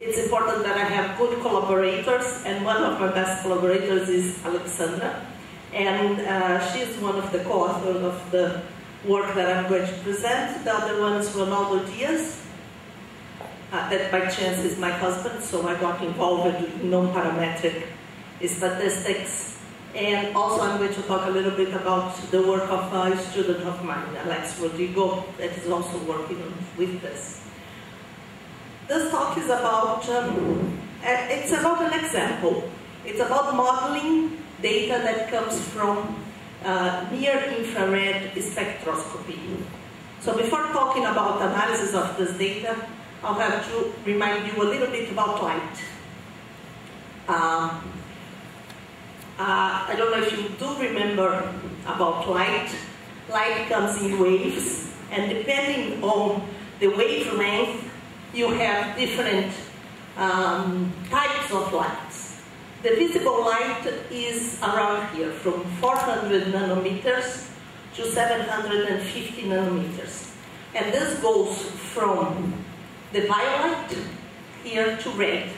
It's important that I have good collaborators, and one of my best collaborators is Alexandra, and she's one of the co-authors of the work that I'm going to present. The other one is Ronaldo Diaz, that by chance is my husband, so I got involved in non-parametric statistics. And also I'm going to talk a little bit about the work of a student of mine, Alex Rodrigo, that is also working with this. This talk is about, it's about an example. It's about modeling data that comes from near-infrared spectroscopy. So before talking about analysis of this data, I'll have to remind you a little bit about light. I don't know if you do remember about light. Light comes in waves, and depending on the wavelength, you have different types of lights. The visible light is around here, from 400 nanometers to 750 nanometers. And this goes from the violet here to red.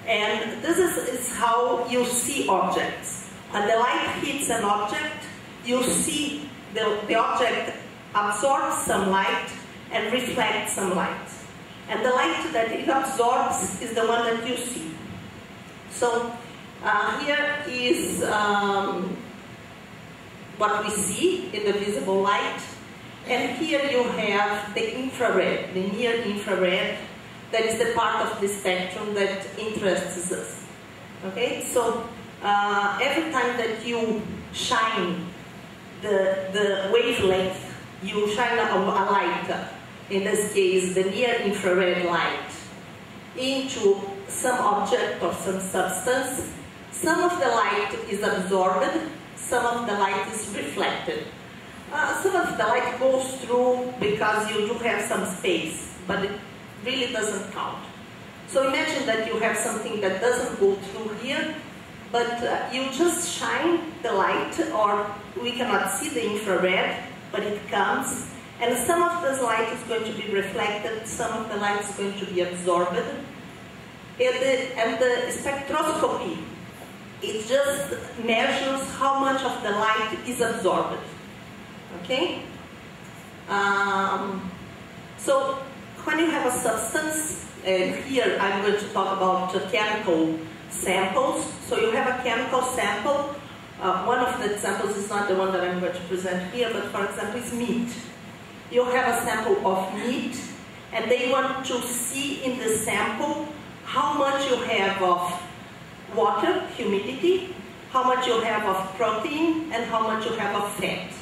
And this is how you see objects. When the light hits an object, you see the object absorbs some light and reflects some light. And the light that it absorbs is the one that you see. So here is what we see in the visible light. And here you have the infrared, the near-infrared. That is the part of the spectrum that interests us. Okay, so every time that you shine the wavelength, you shine a light, in this case the near-infrared light, into some object or some substance, some of the light is absorbed, some of the light is reflected. Some of the light goes through because you do have some space, but it really doesn't count. So imagine that you have something that doesn't go through here, but you just shine the light, or we cannot see the infrared, but it comes, and some of this light is going to be reflected, some of the light is going to be absorbed. And the spectroscopy, it just measures how much of the light is absorbed. Okay? So when you have a substance, and here I'm going to talk about chemical samples. So you have a chemical sample. One of the examples is not the one that I'm going to present here, but for example is meat. You have a sample of meat, and they want to see in the sample how much you have of water, humidity, how much you have of protein, and how much you have of fat.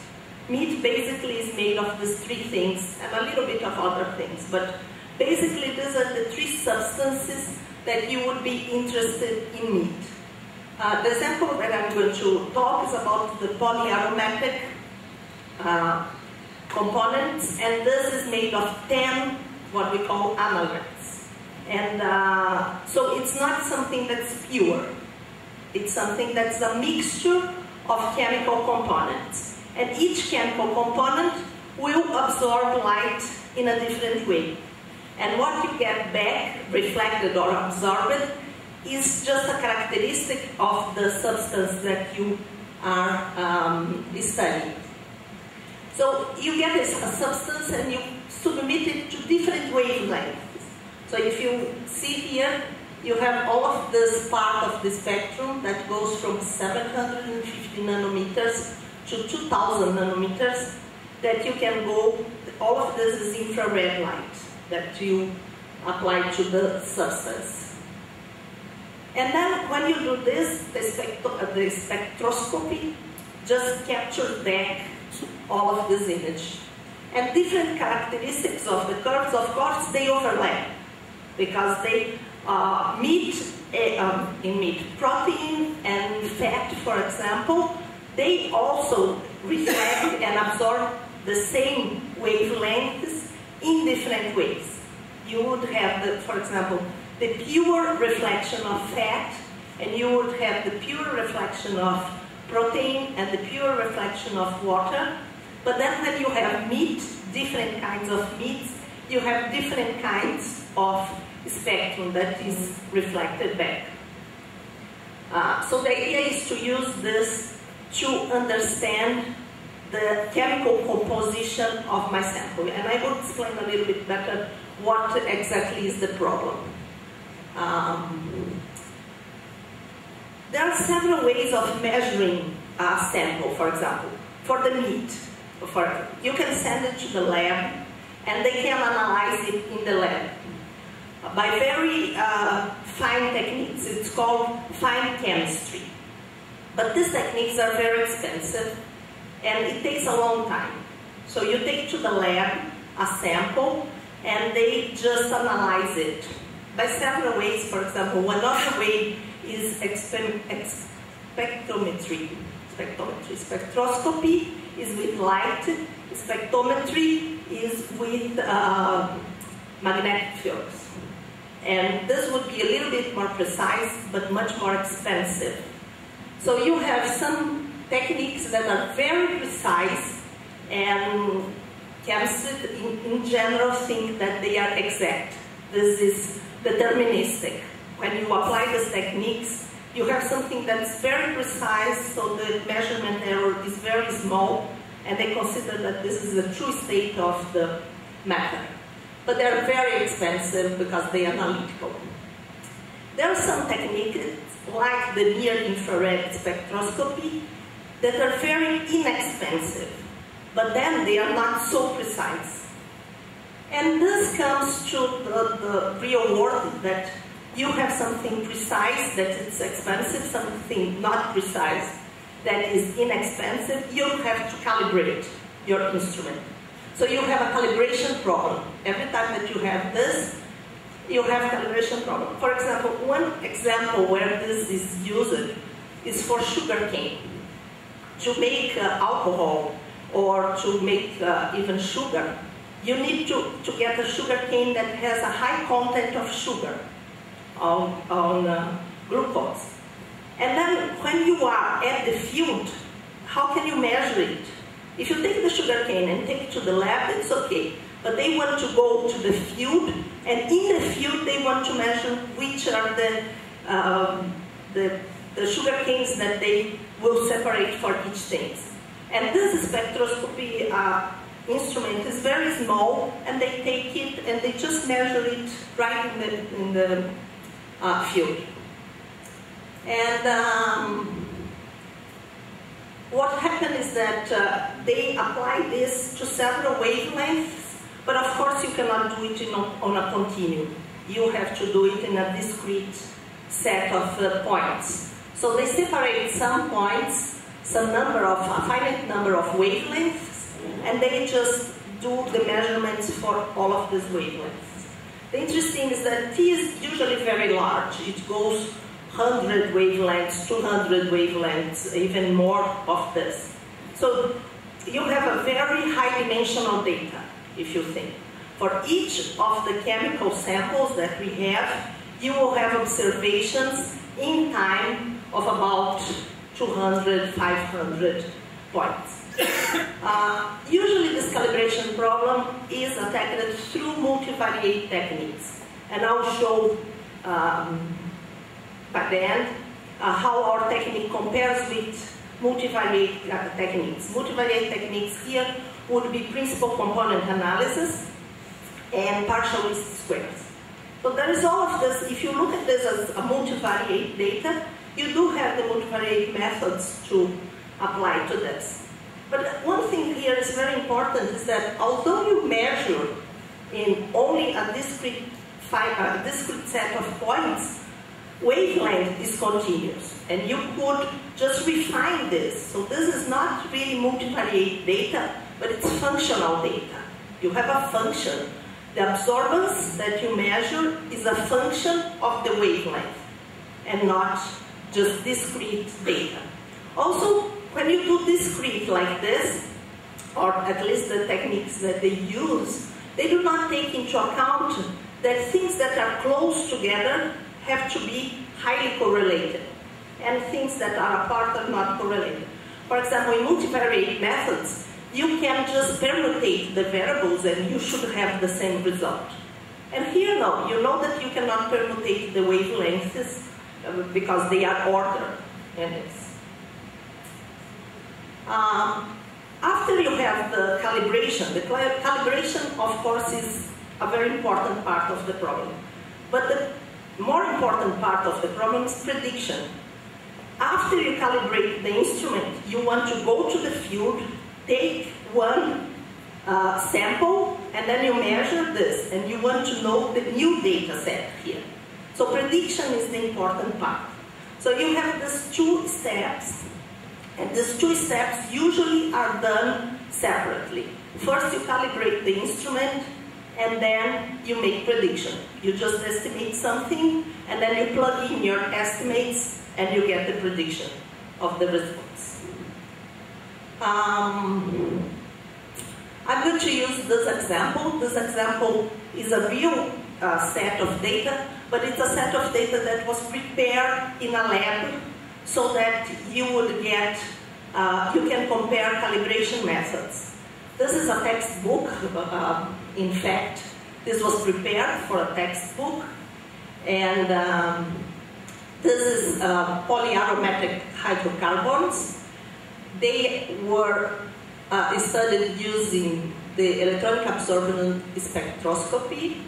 Meat basically is made of these three things, and a little bit of other things, but basically these are the three substances that you would be interested in meat. The example that I'm going to talk is about the polyaromatic components, and this is made of 10 what we call analogs. And so it's not something that's pure. It's something that's a mixture of chemical components. And each chemical component will absorb light in a different way. And what you get back, reflected or absorbed, is just a characteristic of the substance that you are studying. So you get a substance and you submit it to different wavelengths. So if you see here, you have all of this part of the spectrum that goes from 750 nanometers to 2000 nanometers, that you can go, all of this is infrared light that you apply to the substance. And then when you do this, the spectroscopy just captures back all of this image. And different characteristics of the curves, of course, they overlap, because they meat protein and fat, for example, they also reflect and absorb the same wavelengths in different ways. You would have, for example, the pure reflection of fat, and you would have the pure reflection of protein and the pure reflection of water. But then when you have meat, different kinds of meats, you have different kinds of spectrum that is reflected back. So the idea is to use this to understand the chemical composition of my sample. And I will explain a little bit better what exactly is the problem. There are several ways of measuring a sample, for example. For the meat, you can send it to the lab and they can analyze it in the lab by very fine techniques. It's called fine chemistry. But these techniques are very expensive and it takes a long time. So you take to the lab a sample and they just analyze it by several ways. For example, one other way is spectrometry. Spectroscopy is with light. Spectrometry is with magnetic fields. And this would be a little bit more precise, but much more expensive. So you have some techniques that are very precise, and chemists in general think that they are exact. This is deterministic. When you apply these techniques, you have something that's very precise, so the measurement error is very small, and they consider that this is the true state of the matter. But they're very expensive because they are analytical. There are some techniques, like the near-infrared spectroscopy, that are very inexpensive, but then they are not so precise. And this comes to the real world, that you have something precise that is expensive, something not precise that is inexpensive. You have to calibrate your instrument. So you have a calibration problem. Every time that you have this, you have a calibration problem. For example, one example where this is used is for sugarcane. To make alcohol or to make even sugar, you need to get a sugarcane that has a high content of sugar on glucose. And then when you are at the field, how can you measure it? If you take the sugarcane and take it to the lab, it's okay. But they want to go to the field, and in the field they want to measure which are the sugarcanes that they will separate for each thing. And this spectroscopy instrument is very small, and they take it and they just measure it right in the field. And what happened is that they apply this to several wavelengths, but of course you cannot do it on a continuum. You have to do it in a discrete set of points. So they separate some points, a finite number of wavelengths, and they just do the measurements for all of these wavelengths. The interesting is that T is usually very large. It goes 100 wavelengths, 200 wavelengths, even more of this. So you have a very high dimensional data, if you think. For each of the chemical samples that we have, you will have observations in time of about 200, 500 points. Usually this calibration problem is attacked through multivariate techniques. And I'll show by the end how our technique compares with multivariate techniques. Multivariate techniques here would be principal component analysis and partial least squares. So there is all of this. If you look at this as a multivariate data, you do have the multivariate methods to apply to this. But one thing here is very important is that although you measure in only a discrete set of points, wavelength is continuous, and you could just refine this. So this is not really multivariate data, but it's functional data. You have a function. The absorbance that you measure is a function of the wavelength, and not just discrete data. Also, when you do discrete like this, or at least the techniques that they use, they do not take into account that things that are close together have to be highly correlated, and things that are apart are not correlated. For example, in multivariate methods, you can just permutate the variables and you should have the same result. And here, no, you know that you cannot permutate the wavelengths because they are ordered. And after you have the calibration of course is a very important part of the problem. But the more important part of the problem is prediction. After you calibrate the instrument, you want to go to the field, take one sample, and then you measure this, and you want to know the new data set here. So prediction is the important part. So you have these two steps, and these two steps usually are done separately. First you calibrate the instrument, and then you make prediction. You just estimate something, and then you plug in your estimates, and you get the prediction of the response. I'm going to use this example. This example is a real set of data, but it's a set of data that was prepared in a lab so that you would get, you can compare calibration methods. This is a textbook. In fact, this was prepared for a textbook, and this is polyaromatic hydrocarbons. They were studied using the electronic absorbance spectroscopy.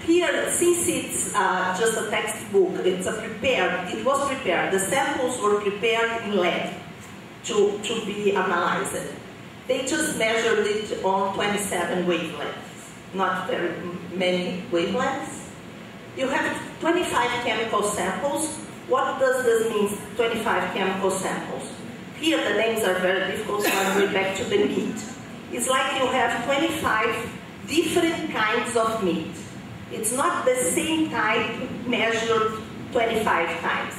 Here, since it's just a textbook, it was prepared. The samples were prepared in lab to be analyzed. They just measured it on 27 wavelengths, not very many wavelengths. You have 25 chemical samples. What does this mean, 25 chemical samples? Here the names are very difficult, so I'm going back to the meat. It's like you have 25 different kinds of meat. It's not the same type measured 25 times.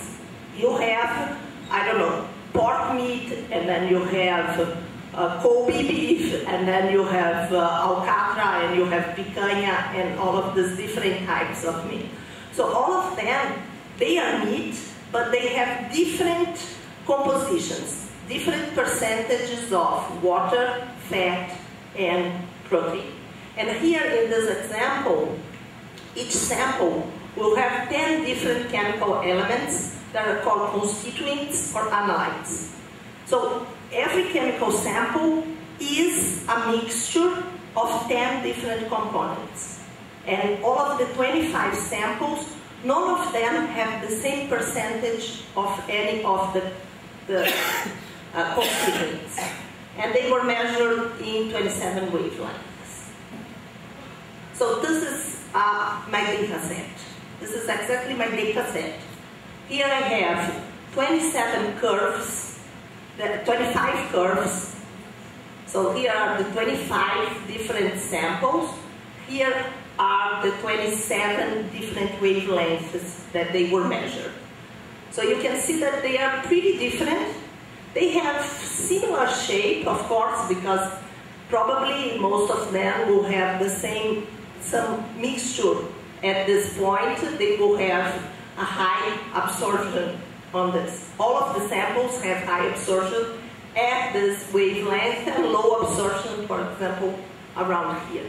You have, I don't know, pork meat, and then you have Kobe beef, and then you have alcatra, and you have picanha, and all of these different types of meat. So all of them, they are meat, but they have different compositions, different percentages of water, fat, and protein. And here in this example, each sample will have 10 different chemical elements that are called constituents or analytes. So every chemical sample is a mixture of 10 different components. And all of the 25 samples, none of them have the same percentage of any of the constituents. And they were measured in 27 wavelengths. So this is my data set. This is exactly my data set. Here I have 27 curves, 25 curves. So here are the 25 different samples. Here are the 27 different wavelengths that they were measured. So you can see that they are pretty different. They have similar shape, of course, because probably most of them will have the same, some mixture at this point. They will have a high absorption on this. All of the samples have high absorption at this wavelength and low absorption, for example, around here.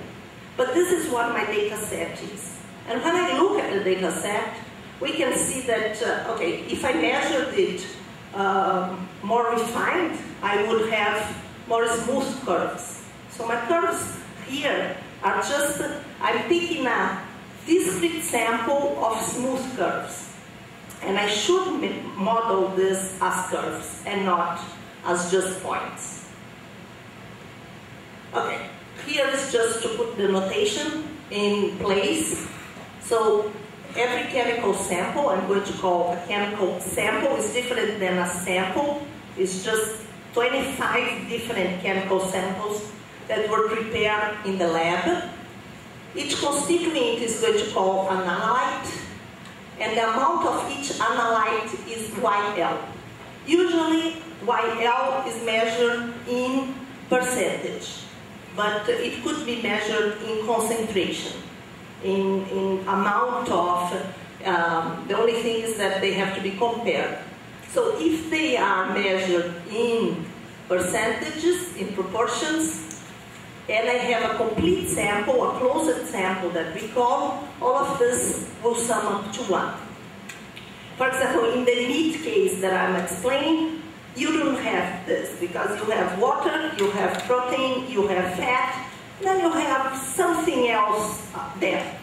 But this is what my data set is. And when I look at the data set, we can see that, okay, if I measured it more refined, I would have more smooth curves. So my curves here are just, I'm picking a discrete sample of smooth curves. And I should model this as curves and not as just points. Okay, here is just to put the notation in place. So every chemical sample, I'm going to call a chemical sample, is different than a sample. It's just 25 different chemical samples that were prepared in the lab. Each constituent is going to call an analyte, and the amount of each analyte is YL. Usually, YL is measured in percentage, but it could be measured in concentration, in amount of, the only thing is that they have to be compared. So if they are measured in percentages, in proportions, and I have a complete sample, a closed sample that we call, all of this will sum up to 1. For example, in the meat case that I'm explaining, you don't have this because you have water, you have protein, you have fat, then you have something else there.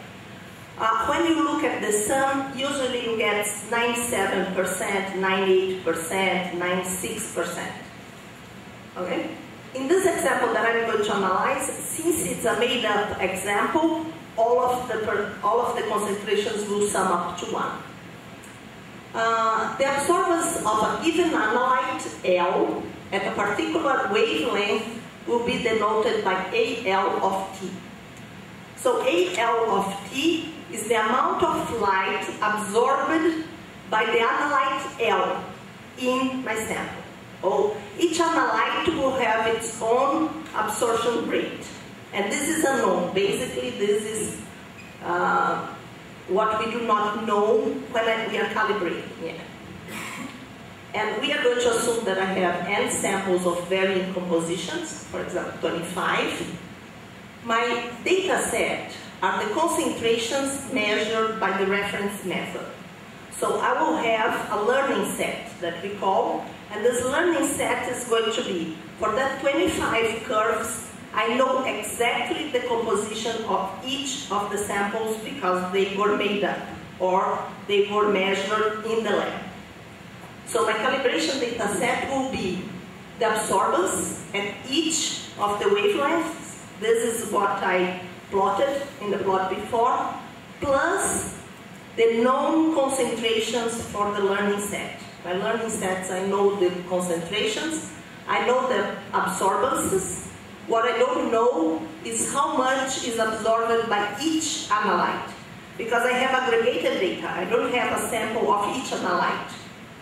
When you look at the sum, usually you get 97%, 98%, 96%. Okay? In this example that I'm going to analyze, since it's a made-up example, all of the concentrations will sum up to 1. The absorbance of a given analyte L at a particular wavelength will be denoted by AL of T. So AL of T is the amount of light absorbed by the analyte L in my sample. Each analyte will have its own absorption rate. And this is unknown. Basically, this is what we do not know when we are calibrating. Yeah. And we are going to assume that I have n samples of varying compositions, for example, 25. My data set are the concentrations measured by the reference method. So I will have a learning set that we call, and this learning set is going to be, for that 25 curves, I know exactly the composition of each of the samples because they were made up or they were measured in the lab. So my calibration data set will be the absorbance at each of the wavelengths. This is what I plotted in the plot before, plus the known concentrations for the learning set. My learning sets, I know the concentrations, I know the absorbances. What I don't know is how much is absorbed by each analyte, because I have aggregated data. I don't have a sample of each analyte.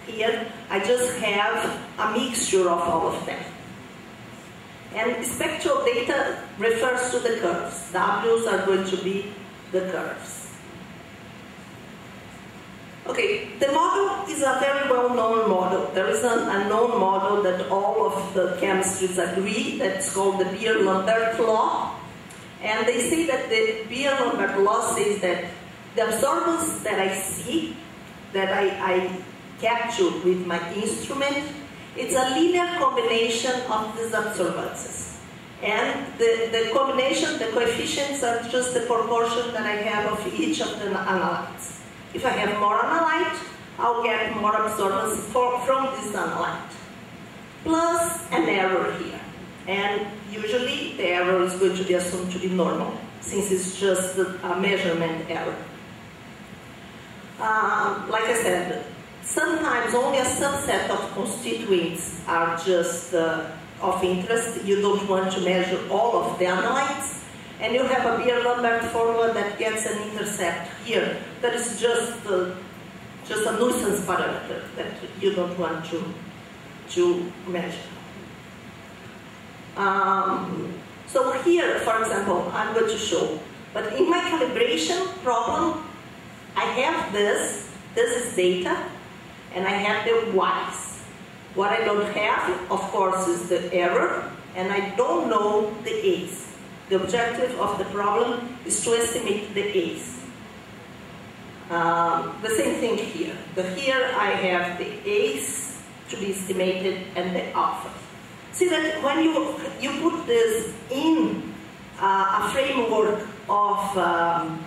Here, I just have a mixture of all of them. And spectral data refers to the curves. W's are going to be the curves. Okay, the model is a very well-known model. There is a known model that all of the chemistries agree, that's called the Beer-Lambert law. And they say that the Beer-Lambert law says that the absorbance that I see, that I capture with my instrument, it's a linear combination of these absorbances. And the combination, the coefficients are just the proportion that I have of each of the analytes. If I have more analyte, I'll get more absorbance from this analyte. Plus an error here. And usually the error is going to be assumed to be normal, since it's just a measurement error. Like I said, sometimes only a subset of constituents are just of interest. You don't want to measure all of the analytes. And you have a Beer-Lambert formula that gets an intercept here. That is just a nuisance parameter that you don't want to measure. So here, for example, I'm going to show. But in my calibration problem, I have this is data, and I have the Y's. What I don't have, of course, is the error, and I don't know the A's. The objective of the problem is to estimate the A's. The same thing here. Here I have the A's to be estimated and the alpha. See that when you put this in a framework of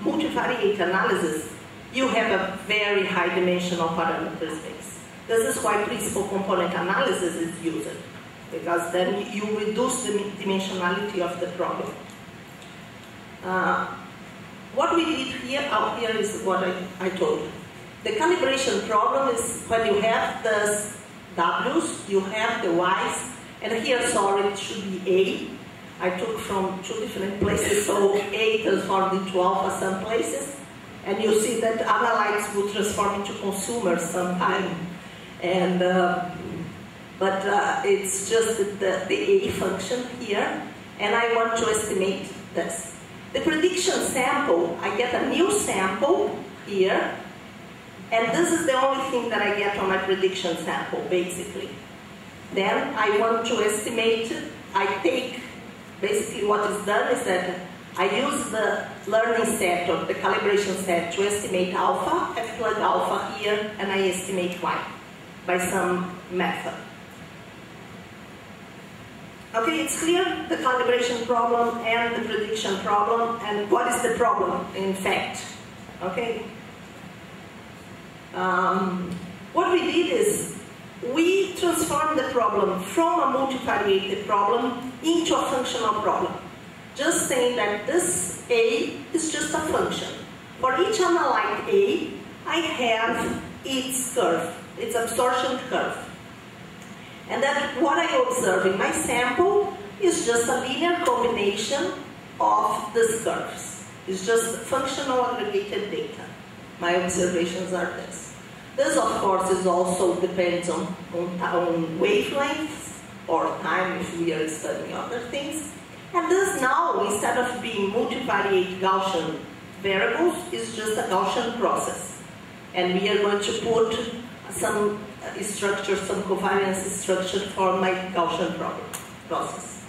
multivariate analysis, you have a very high dimensional parameter space. This is why principal component analysis is used, because then you reduce the dimensionality of the problem. What we did here, here is what I told you. The calibration problem is when you have the W's, you have the Y's, and here, sorry, it should be A. I took from 2 different places, so A transformed into alpha some places, and you see that analytes will transform into consumers sometime. And but it's just the A function here, and I want to estimate this. The prediction sample, I get a new sample here, and this is the only thing that I get on my prediction sample, basically. Then I want to estimate, I take basically what is done is that I use the learning set or the calibration set to estimate alpha. I plug alpha here and I estimate y by some method. Okay, it's clear, the calibration problem and the prediction problem, and what is the problem in fact. Okay. What we did is we transformed the problem from a multivariate problem into a functional problem. Just saying that this A is just a function. For each analyte A, I have its curve, its absorption curve. And then what I observe in my sample is just a linear combination of these curves. It's just functional aggregated data. My observations are this. This, of course, is also depends on wavelengths or time if we are studying other things. And this now, instead of being multivariate Gaussian variables, is just a Gaussian process. And we are going to put some structure, some covariance structure for my Gaussian process.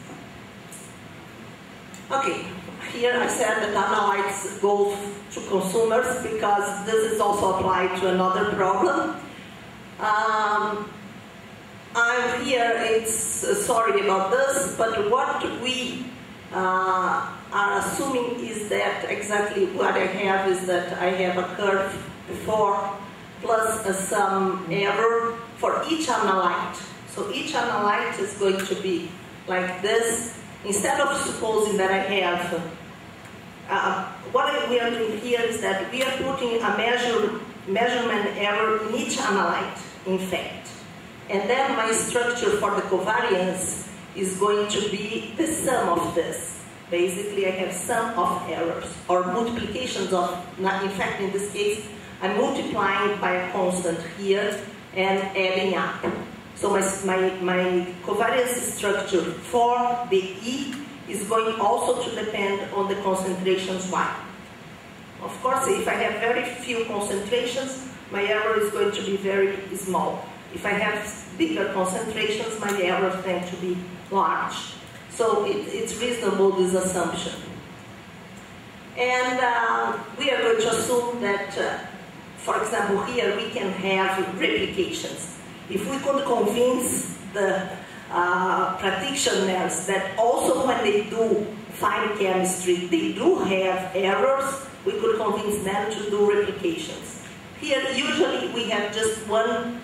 Okay, here I said that analytes go to consumers because this is also applied to another problem. I'm here, sorry about this, but what we are assuming is that exactly what I have is that I have a curve before plus some error for each analyte. So each analyte is going to be like this. Instead of supposing that I have, what we are doing here is that we are putting a measurement error in each analyte, in fact. And then my structure for the covariance is going to be the sum of this. Basically, I have sum of errors, or multiplications of, in fact, in this case, I'm multiplying by a constant here and adding up. So my covariance structure for the E is going also to depend on the concentrations Y. Of course, if I have very few concentrations, my error is going to be very small. If I have bigger concentrations, my errors tend to be large. So it's reasonable, this assumption. And we are going to assume that, for example, here we can have replications. If we could convince the practitioners that also when they do fine chemistry, they do have errors, we could convince them to do replications. Here, usually we have just one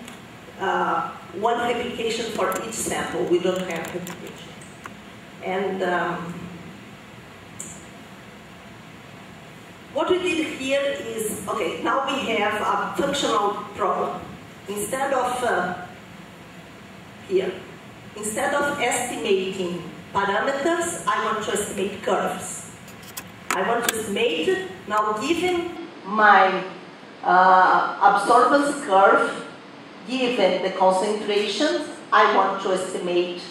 replication for each sample. We don't have replications. And what we did here is, okay, now we have a functional problem. Instead of instead of estimating parameters, I want to estimate curves. I want to estimate, now given my absorbance curve, given the concentrations, I want to estimate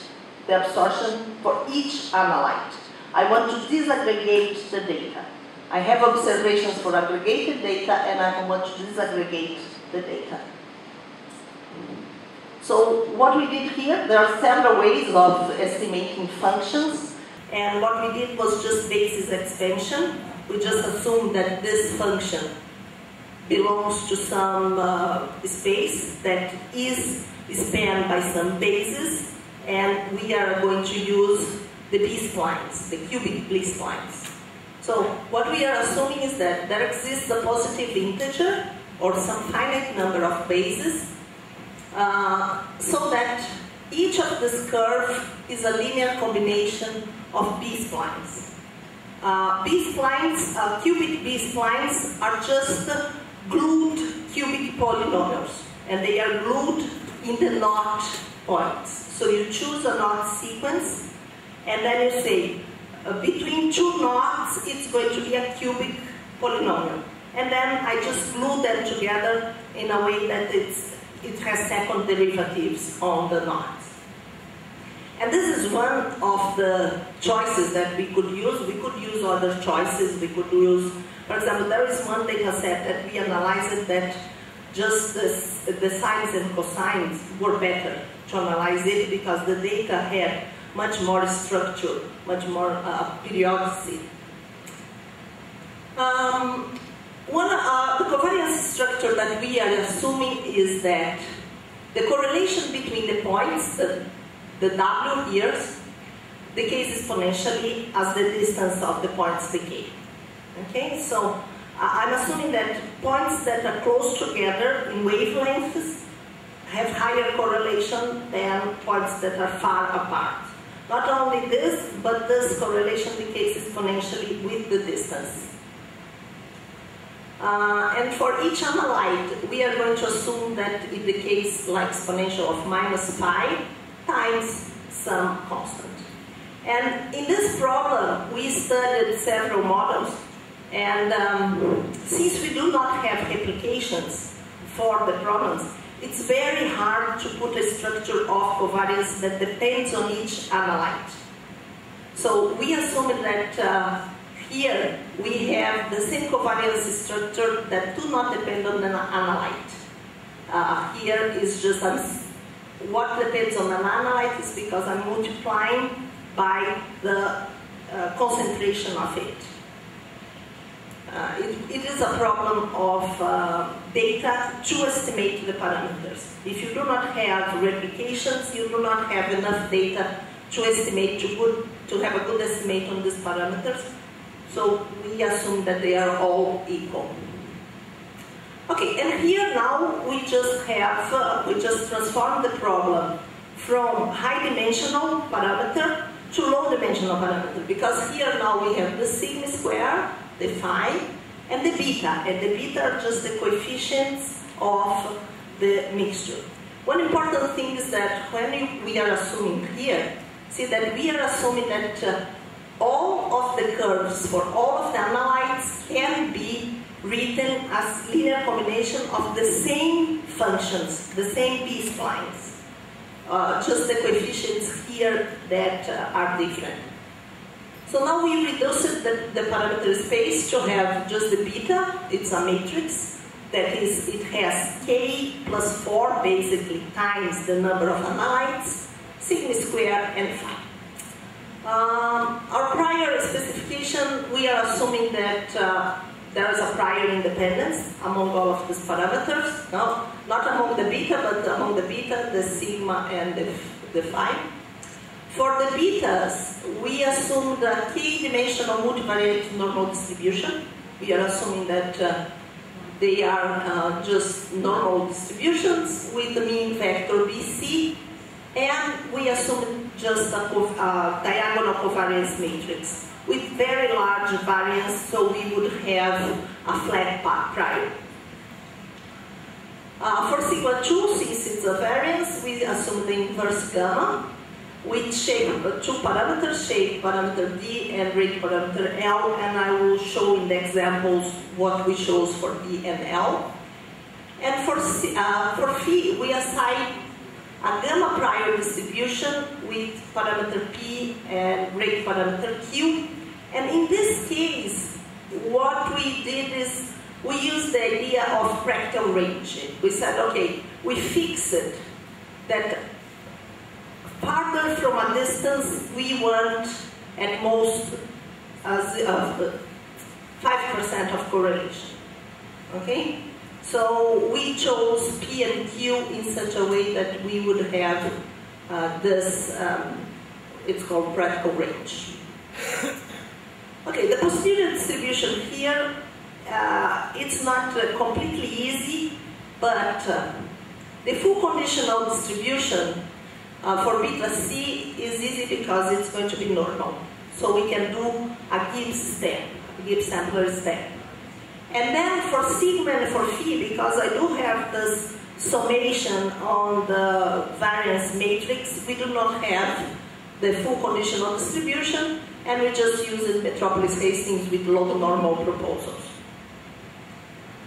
the absorption for each analyte. I want to disaggregate the data. I have observations for aggregated data and I want to disaggregate the data. So what we did here, there are several ways of estimating functions, and what we did was just basis expansion. We just assumed that this function belongs to some space that is spanned by some basis, and we are going to use the B-splines, the cubic B-splines. So what we are assuming is that there exists a positive integer or some finite number of bases, so that each of this curve is a linear combination of B-splines. B-splines, cubic B-splines are just glued cubic polynomials, and they are glued in the knot points. So you choose a knot sequence, and then you say, between two knots, it's going to be a cubic polynomial. And then I just glue them together in a way that it has second derivatives on the knots. And this is one of the choices that we could use. We could use other choices. We could use, for example, there is one data set that we analyzed that just the sines and cosines were better to analyze it because the data had much more structure, much more periodicity. The covariance structure that we are assuming is that the correlation between the points, the W here, decays exponentially as the distance of the points decay. Okay, so I'm assuming that points that are close together in wavelengths have higher correlation than points that are far apart. Not only this, but this correlation decays exponentially with the distance. And for each analyte, we are going to assume that it decays like exponential of -5 times some constant. And in this problem, we studied several models, and since we do not have replications for the problems, it's very hard to put a structure of covariance that depends on each analyte. So we assume that here we have the same covariance structure that do not depend on an analyte. Here is just what depends on an analyte is because I'm multiplying by the concentration of it. It is a problem of data to estimate the parameters. If you do not have replications, you do not have enough data to estimate, to have a good estimate on these parameters. So we assume that they are all equal. Okay, and here now we just transform the problem from high dimensional parameter to low dimensional parameter, because here now we have the sigma square, the phi, and the beta are just the coefficients of the mixture. One important thing is that when we are assuming here, see that we are assuming that all of the curves for all of the analytes can be written as linear combination of the same functions, the same B-splines. Just the coefficients here that are different. So now we reduce the parameter space to have just the beta. It's a matrix. That is, it has k plus 4 basically times the number of analytes, sigma square, and phi. Our prior specification, we are assuming that there is a prior independence among all of these parameters. No, not among the beta, but among the beta, the sigma, and the phi. For the betas, we assume the k-dimensional multivariate normal distribution. We are assuming that they are just normal distributions with the mean vector BC, and we assume just a diagonal covariance matrix with very large variance, so we would have a flat prior. For sigma 2, since it's a variance, we assume the inverse gamma, with shape two parameters, shape parameter D and rate parameter L, and I will show in the examples what we chose for D and L. And for phi, we assign a gamma prior distribution with parameter P and rate parameter Q. And in this case, what we did is we used the idea of practical range. We said, okay, we fixed it that farther from a distance, we want at most 5% of correlation. Okay? So we chose P and Q in such a way that we would have this, it's called practical range. Okay, the posterior distribution here, it's not completely easy, but the full conditional distribution for beta C is easy because it's going to be normal. So we can do a Gibbs sampler step. And then for sigma and for phi, because I do have this summation on the variance matrix, we do not have the full conditional distribution, and we just use it Metropolis Hastings with log normal proposals.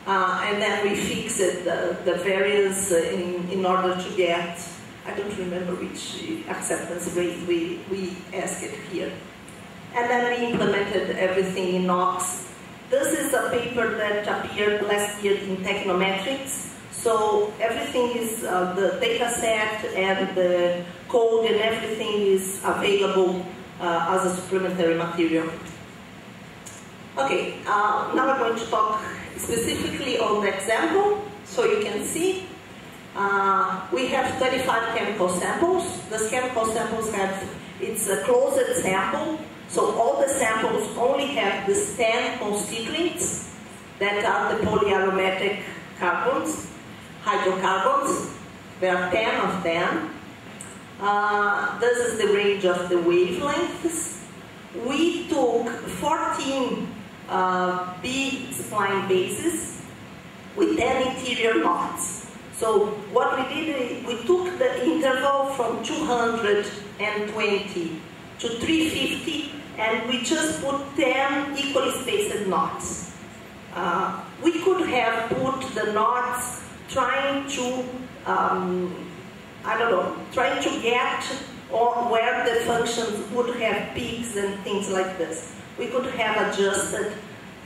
And then we fix it, the variance in order to get, I don't remember which acceptance rate we asked it here. And then we implemented everything in Knox. This is a paper that appeared last year in Technometrics. So everything is, the data set and the code and everything is available as a supplementary material. Okay, now I'm going to talk specifically on the example, so you can see. We have 25 chemical samples. These chemical samples have, it's a closed sample, so all the samples only have these 10 constituents that are the polyaromatic carbons, hydrocarbons. There are 10 of them. This is the range of the wavelengths. We took 14 B-spline bases with 10 interior knots. So what we did, we took the interval from 220 to 350, and we just put 10 equally spaced knots. We could have put the knots trying to, trying to get where the functions would have peaks and things like this. We could have adjusted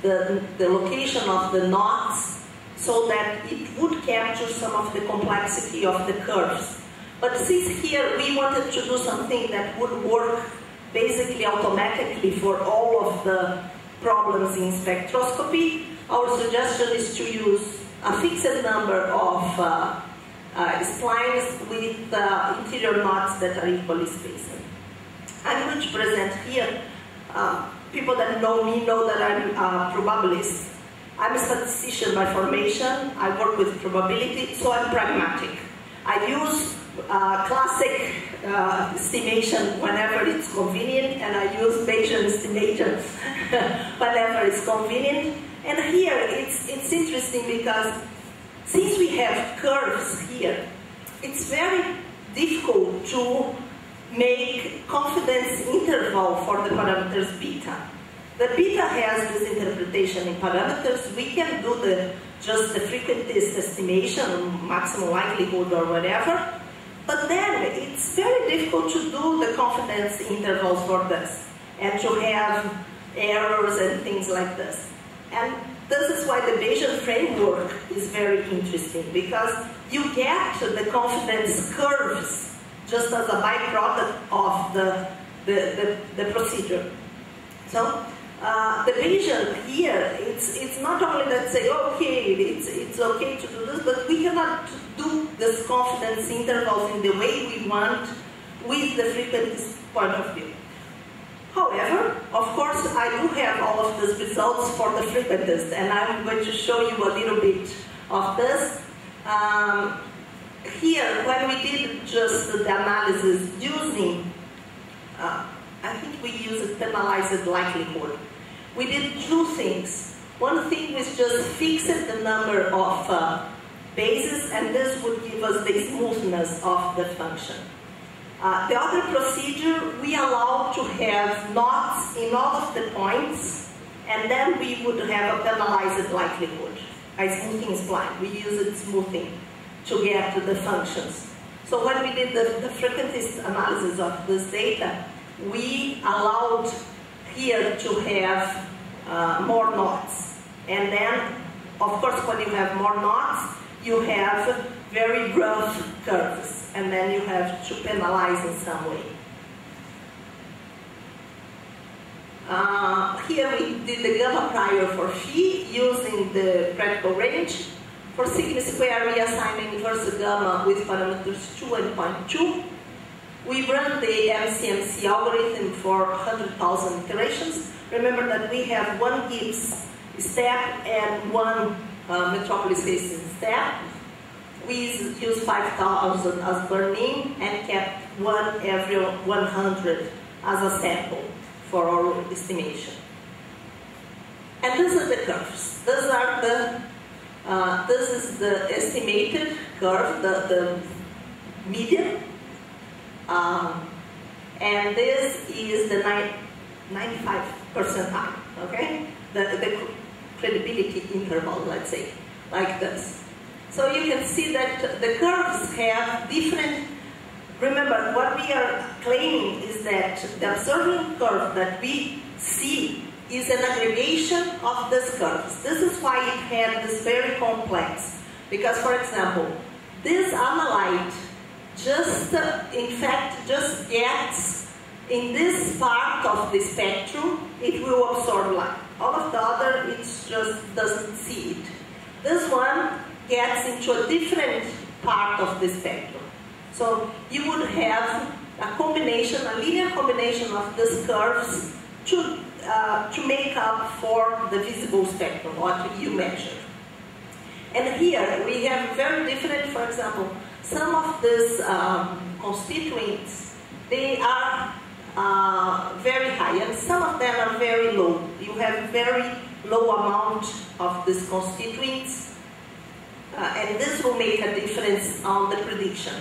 the location of the knots so that it would capture some of the complexity of the curves. But since here we wanted to do something that would work basically automatically for all of the problems in spectroscopy, our suggestion is to use a fixed number of splines with interior knots that are equally spaced. I'm going to present here, people that know me know that I'm a probabilist. I'm a statistician by formation. I work with probability, so I'm pragmatic. I use classic estimation whenever it's convenient, and I use Bayesian estimation whenever it's convenient. And here it's interesting because since we have curves here, it's very difficult to make confidence interval for the parameters beta. The beta has this interpretation in parameters. We can do just the frequentist estimation, maximum likelihood or whatever, but then it's very difficult to do the confidence intervals for this and to have errors and things like this. And this is why the Bayesian framework is very interesting, because you get the confidence curves just as a byproduct of the procedure. So the Bayesian here, it's not only that say, okay, it's okay to do this, but we cannot do this confidence intervals in the way we want with the frequentist point of view. However, of course, I do have all of these results for the frequentist, and I'm going to show you a little bit of this. Here, when we did just the analysis using, I think we used penalized likelihood. We did two things. One thing was just fix the number of bases, and this would give us the smoothness of the function. The other procedure, we allowed to have knots in all of the points, and then we would have a penalized likelihood, a smoothing spline. We used smoothing to get to the functions. So when we did the frequentist analysis of this data, we allowed here to have more knots. And then, of course, when you have more knots, you have very rough curves, and then you have to penalize in some way. Here we did the gamma prior for phi using the practical range. For sigma square, we assign inverse gamma with parameters 2 and 0.2. We run the MCMC algorithm for 100,000 iterations. Remember that we have one Gibbs step and one Metropolis Hastings step. We use 5,000 as burn-in and kept one every 100 as a sample for our estimation. And these are the curves. These are the this is the estimated curve, the median, and this is the 95 percentile, okay? The credibility interval, let's say, like this. So you can see that the curves have different. Remember, what we are claiming is that the observing curve that we see is an aggregation of these curves. This is why it had this very complex Because, for example, this analyte just, in fact, just gets in this part of the spectrum, it will absorb light. All of the other, it just doesn't see it. This one gets into a different part of the spectrum. So you would have a combination, a linear combination of these curves to make up for the visible spectrum, what you measure. And here we have very different, for example, some of these constituents, they are very high, and some of them are very low. You have very low amount of these constituents, and this will make a difference on the prediction.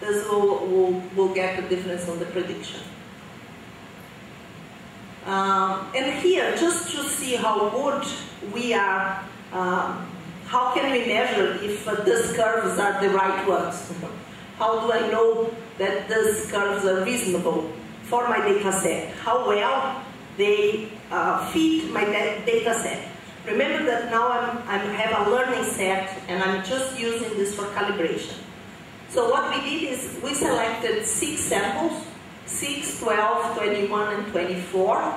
This will get a difference on the prediction. And here, just to see how good we are, how can we measure if these curves are the right ones? How do I know that these curves are reasonable for my data set? How well they fit my data set? Remember that now I have a learning set and I'm just using this for calibration. So what we did is we selected 6 samples, 6, 12, 21, and 24.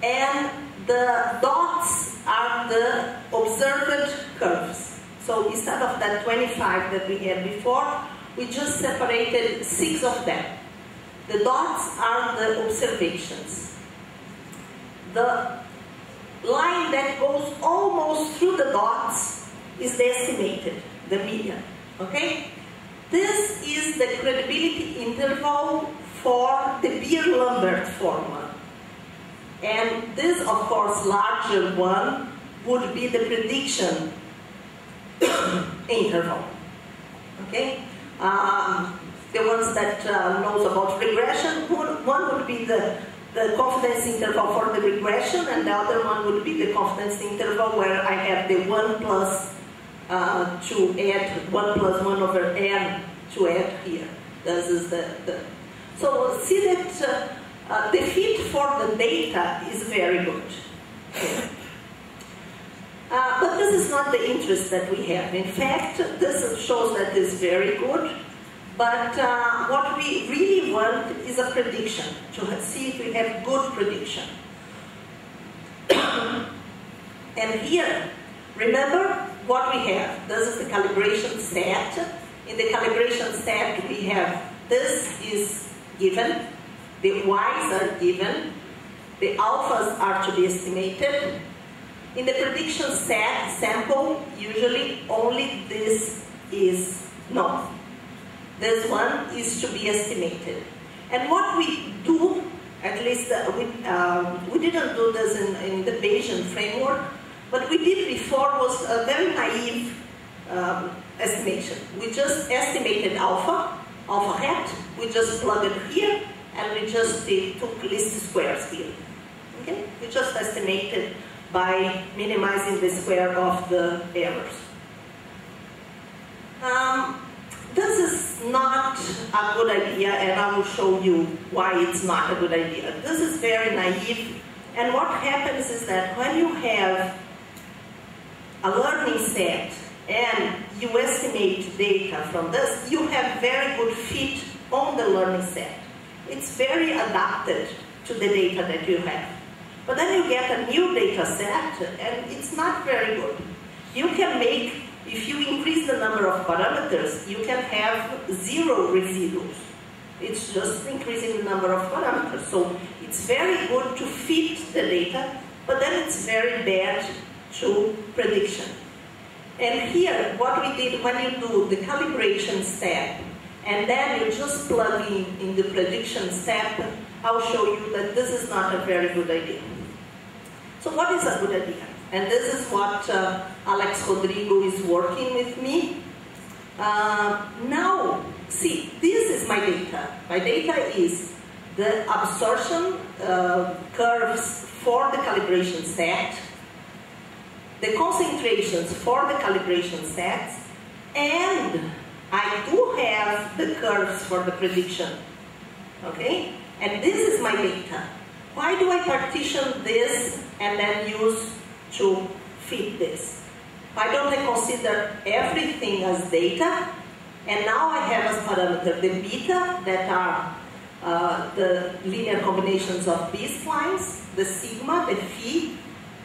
And the dots are the observed curves. So instead of that 25 that we had before, we just separated 6 of them. The dots are the observations. The line that goes almost through the dots is the estimated, the median. Okay? This is the credibility interval for the Beer-Lambert formula. And this, of course, larger one would be the prediction interval. Okay? The ones that knows about regression, one would be the confidence interval for the regression, and the other one would be the confidence interval where I have the 1 plus to add 1 plus 1 over n to add here. This is the so see that the fit for the data is very good. But this is not the interest that we have. In fact, this shows that it's very good. But what we really want is a prediction, to see if we have good prediction. And here, remember what we have. This is the calibration set. In the calibration set, we have this is given, the y's are given, the alphas are to be estimated. In the prediction set sample, usually only this is known. This one is to be estimated. And what we do, at least we didn't do this in the Bayesian framework, what we did before was a very naive estimation. We just estimated alpha hat, we just plugged it here, and we just took least squares here. Okay? We just estimated by minimizing the square of the errors. This is not a good idea, and I will show you why it's not a good idea. This is very naive, and what happens is that when you have a learning set and you estimate data from this, you have very good fit on the learning set. It's very adapted to the data that you have. But then you get a new data set, and it's not very good. You can make, if you increase the number of parameters, you can have 0 residuals. It's just increasing the number of parameters. So it's very good to fit the data, but then it's very bad to prediction. And here, what we did when you do the calibration step, and then you just plug in the prediction step, I'll show you that this is not a very good idea. So what is a good idea? And this is what Alex Rodrigo is working with me. Now, see, this is my data. My data is the absorption curves for the calibration set, the concentrations for the calibration sets, and I do have the curves for the prediction. Okay? And this is my data. Why do I partition this and then use to fit this? Why don't I consider everything as data? And now I have as parameter the beta, that are the linear combinations of B-splines, the sigma, the phi,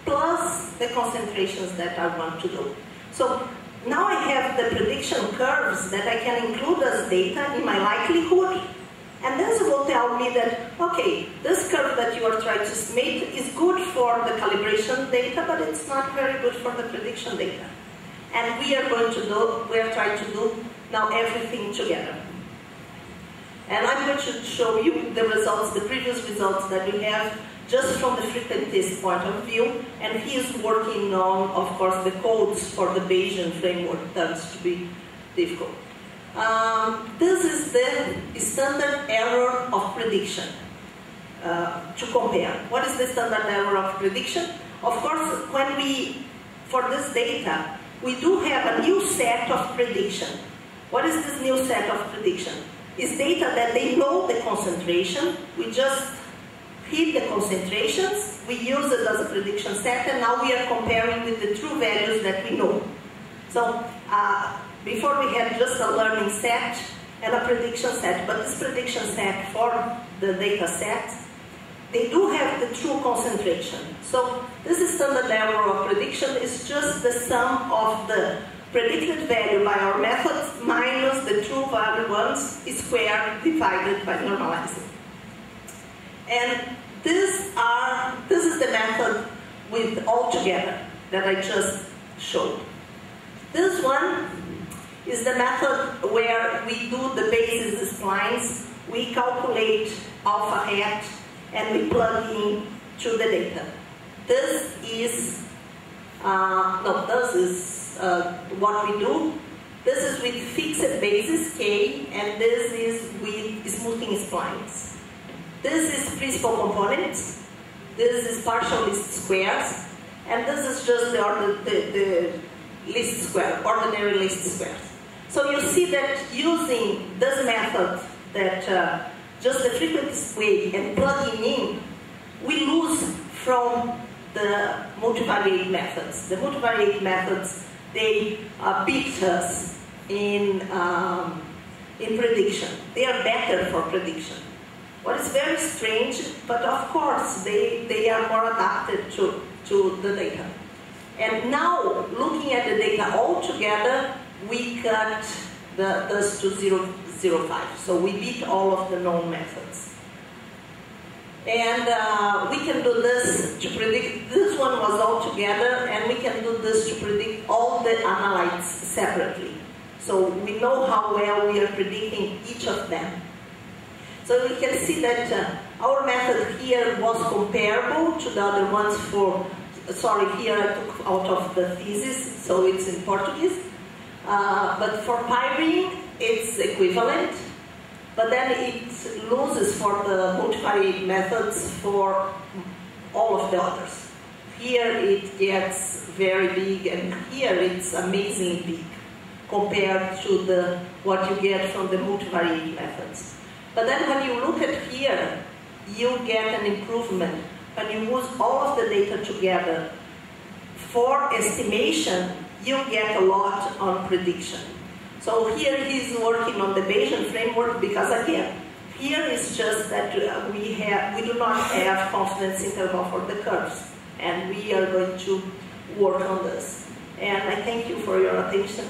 plus the concentrations that I want to do. So now I have the prediction curves that I can include as data in my likelihood, and this will tell me that, okay, this curve that you are trying to estimate is good for the calibration data, but it's not very good for the prediction data. And we are trying to do now everything together. And I'm going to show you the results, the previous results that we have, just from the frequentist point of view, and he is working on, of course, the codes for the Bayesian framework. That's to be difficult. This is the standard error of prediction to compare. What is the standard error of prediction? Of course, for this data, we do have a new set of prediction. What is this new set of prediction? It's data that they know the concentration. We just hit the concentrations, we use it as a prediction set, and now we are comparing with the true values that we know. So before we had just a learning set and a prediction set, but this prediction set for the data set, they do have the true concentration. So this is standard error of prediction is just the sum of the predicted value by our methods minus the true value ones squared divided by normalizing. And this is the method with all together that I just showed. This one is the method where we do the basis splines, we calculate alpha hat, and we plug in to the data. This is what we do. This is with fixed basis K, and this is with smoothing splines. This is principal components, this is partial least squares, and this is just the least square, ordinary least squares. So you see that using this method, that just the frequentist way and plugging in, we lose from the multivariate methods. The multivariate methods, they beat us in prediction. They are better for prediction. What is very strange, but of course they are more adapted to the data. And now, looking at the data all together, we cut this to 0.05. So we beat all of the known methods. And we can do this to predict, this one was all together, and we can do this to predict all the analytes separately. So we know how well we are predicting each of them. So we can see that our method here was comparable to the other ones for, sorry, here I took out of the thesis, so it's in Portuguese. But for pyrene, it's equivalent, but then it loses for the multivariate methods for all of the others. Here it gets very big, and here it's amazingly big compared to what you get from the multivariate methods. But then when you look at here, you get an improvement. When you use all of the data together for estimation, you get a lot on prediction. So here he's working on the Bayesian framework because, again, here is just that we do not have confidence interval for the curves, and we are going to work on this. And I thank you for your attention.